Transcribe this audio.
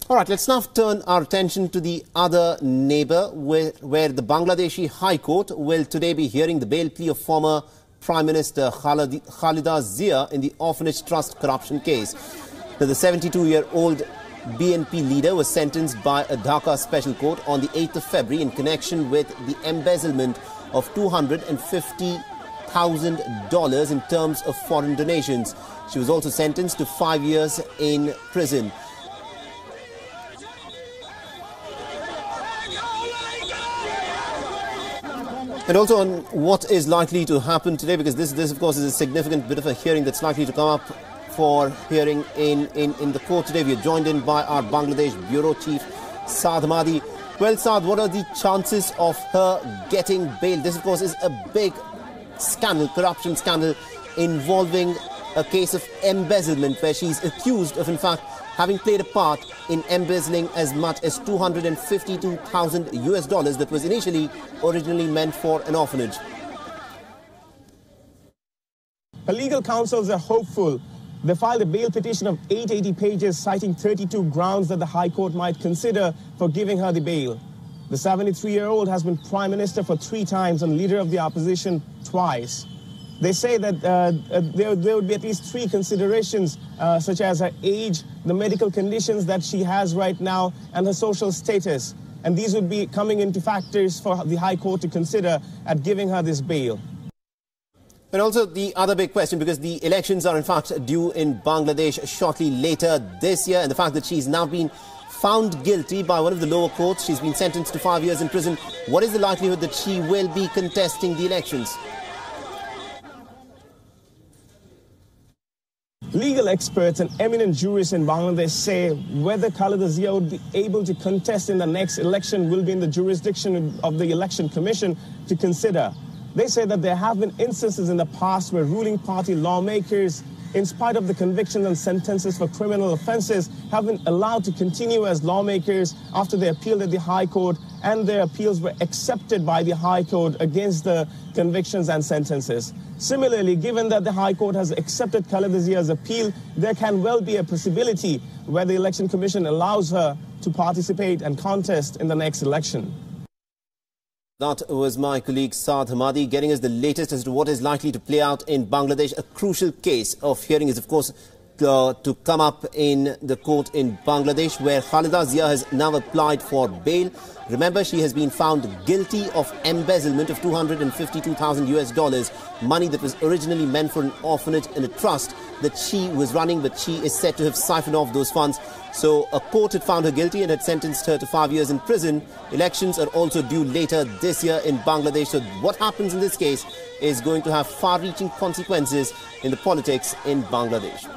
All right, let's now turn our attention to the other neighbour, where the Bangladeshi High Court will today be hearing the bail plea of former Prime Minister Khalida Zia in the Orphanage Trust corruption case. Now, the 72-year-old BNP leader was sentenced by a Dhaka Special Court on the 8th of February in connection with the embezzlement of $250,000 in terms of foreign donations. She was also sentenced to 5 years in prison. And also on what is likely to happen today, because this of course is a significant bit of a hearing that's likely to come up for hearing in the court today. We are joined in by our Bangladesh Bureau Chief, Saad Ahmadi. Well, Saad, what are the chances of her getting bail? This of course is a big scandal, corruption scandal involving a case of embezzlement, where she's accused of in fact having played a part in embezzling as much as $252,000 that was originally meant for an orphanage. Her legal counsels are hopeful. They filed a bail petition of 880 pages, citing 32 grounds that the High Court might consider for giving her the bail. The 73-year-old has been Prime Minister for 3 times and Leader of the Opposition twice. They say that there would be at least 3 considerations, such as her age, the medical conditions that she has right now, and her social status. And these would be coming into factors for the High Court to consider at giving her this bail. And also the other big question, because the elections are in fact due in Bangladesh shortly later this year, and the fact that she's now been found guilty by one of the lower courts, she's been sentenced to 5 years in prison. What is the likelihood that she will be contesting the elections? Legal experts and eminent jurists in Bangladesh say whether Khalida Zia would be able to contest in the next election will be in the jurisdiction of the Election Commission to consider. They say that there have been instances in the past where ruling party lawmakers, in spite of the convictions and sentences for criminal offences, have been allowed to continue as lawmakers after they appealed at the High Court, and their appeals were accepted by the High Court against the convictions and sentences. Similarly, given that the High Court has accepted Khalida Zia's appeal, there can well be a possibility where the Election Commission allows her to participate and contest in the next election. That was my colleague Saad Ahmadi getting us the latest as to what is likely to play out in Bangladesh. A crucial case of hearing is, of course, to come up in the court in Bangladesh, where Khalida Zia has now applied for bail. Remember, she has been found guilty of embezzlement of $252,000, money that was originally meant for an orphanage and a trust that she was running, but she is said to have siphoned off those funds. So a court had found her guilty and had sentenced her to 5 years in prison. Elections are also due later this year in Bangladesh. So what happens in this case is going to have far-reaching consequences in the politics in Bangladesh.